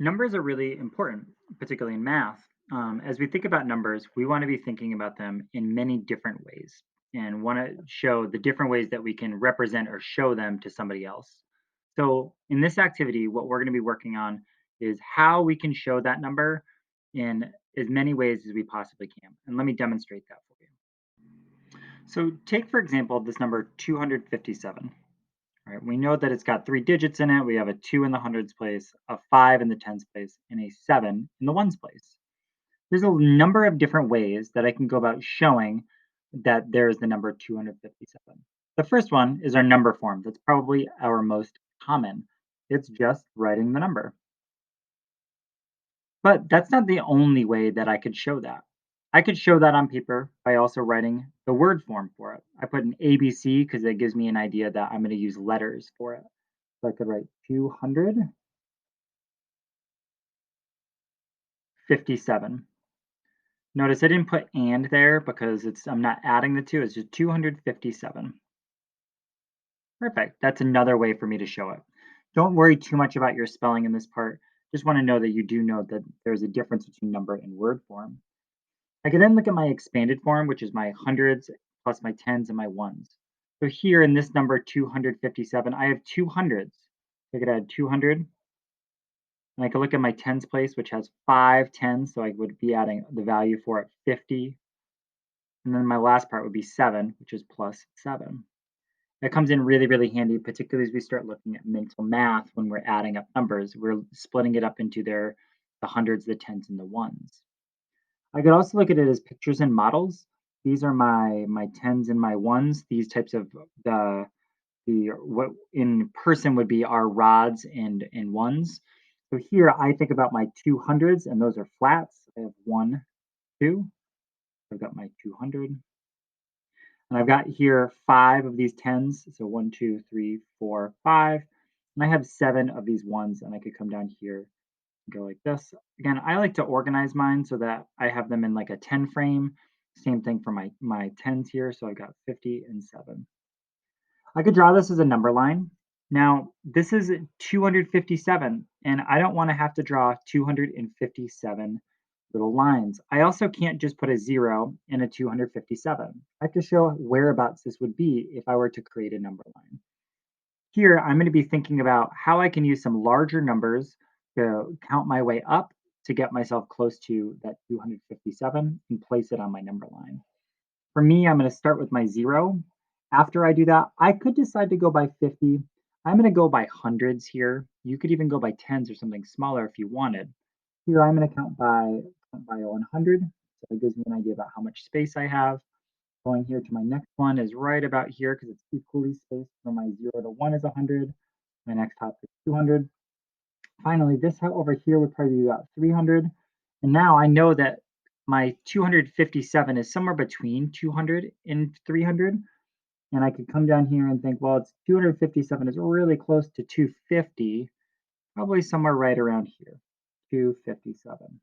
Numbers are really important, particularly in math. As we think about numbers, we want to be thinking about them in many different ways and want to show the different ways that we can represent or show them to somebody else. So, in this activity, what we're going to be working on is how we can show that number in as many ways as we possibly can. And let me demonstrate that for you. So, take for example this number 257. Right, we know that it's got three digits in it. We have a 2 in the hundreds place, a 5 in the tens place, and a 7 in the ones place. There's a number of different ways that I can go about showing that there is the number 257. The first one is our number form. That's probably our most common. It's just writing the number. But that's not the only way that I could show that. I could show that on paper by also writing the word form for it. I put an ABC because it gives me an idea that I'm going to use letters for it. So I could write 257. Notice I didn't put and there because I'm not adding the two, it's just 257. Perfect. That's another way for me to show it. Don't worry too much about your spelling in this part. Just want to know that you do know that there's a difference between number and word form. I can then look at my expanded form, which is my hundreds plus my tens and my ones. So here in this number 257, I have two hundreds. I could add 200. And I could look at my tens place, which has five tens, so I would be adding the value for it 50. And then my last part would be 7, which is plus 7. That comes in really, really handy, particularly as we start looking at mental math when we're adding up numbers. We're splitting it up into the hundreds, the tens, and the ones. I could also look at it as pictures and models. These are my tens and my ones. These types of the what in person would be our rods and ones. So here I think about my 200s, and those are flats. I have one, two. I've got my 200. And I've got here 5 of these 10s, so 1, 2, 3, 4, 5, and I have 7 of these ones, and I could come down here and go like this. Again, I like to organize mine so that I have them in like a 10 frame. Same thing for my 10s here, so I've got 50 and 7. I could draw this as a number line. Now, this is 257, and I don't want to have to draw 257 little lines. I also can't just put a 0 in a 257. I have to show whereabouts this would be if I were to create a number line. Here, I'm going to be thinking about how I can use some larger numbers to count my way up to get myself close to that 257 and place it on my number line. For me, I'm going to start with my 0. After I do that, I could decide to go by 50. I'm going to go by hundreds here. You could even go by tens or something smaller if you wanted. Here, I'm going to count by 100. So that gives me an idea about how much space I have. Going here to my next one is right about here because it's equally spaced from my 0 to 1 is 100. My next top is 200. Finally, this over here would probably be about 300. And now I know that my 257 is somewhere between 200 and 300. And I could come down here and think, well, it's 257 is really close to 250, probably somewhere right around here, 257.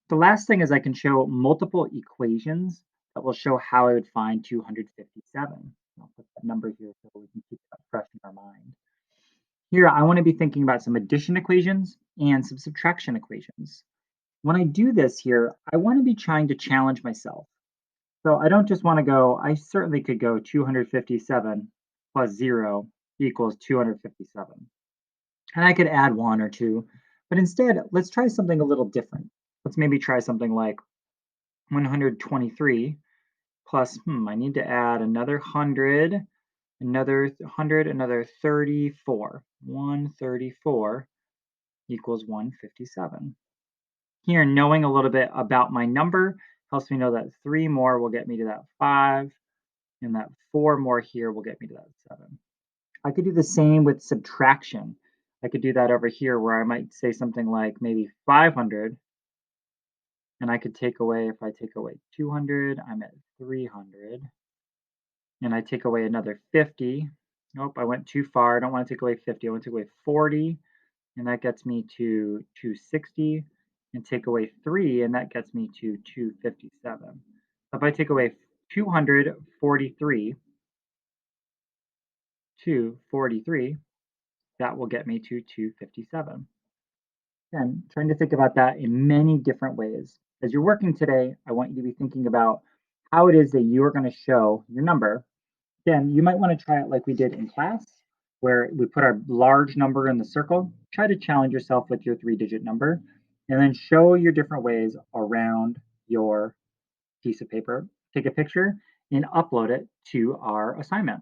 The last thing is I can show multiple equations that will show how I would find 257. I'll put that number here so we can keep that fresh in our mind. Here, I want to be thinking about some addition equations and some subtraction equations. When I do this here, I want to be trying to challenge myself. So I don't just want to go, I certainly could go 257 plus 0 equals 257. And I could add 1 or 2, but instead, let's try something a little different. Let's maybe try something like 123 plus, I need to add another 100, another 100, another 34. 134 equals 157. Here, knowing a little bit about my number helps me know that 3 more will get me to that 5, and that 4 more here will get me to that 7. I could do the same with subtraction. I could do that over here where I might say something like maybe 500, and I could take away, if I take away 200, I'm at 300, and I take away another 50. Nope, I went too far. I don't want to take away 50. I want to take away 40, and that gets me to 260, and take away 3, and that gets me to 257. So if I take away 243, 243, that will get me to 257. Again, trying to think about that in many different ways. As you're working today, I want you to be thinking about how it is that you are going to show your number. Again, you might want to try it like we did in class, where we put our large number in the circle. Try to challenge yourself with your 3-digit number, and then show your different ways around your piece of paper. Take a picture and upload it to our assignment.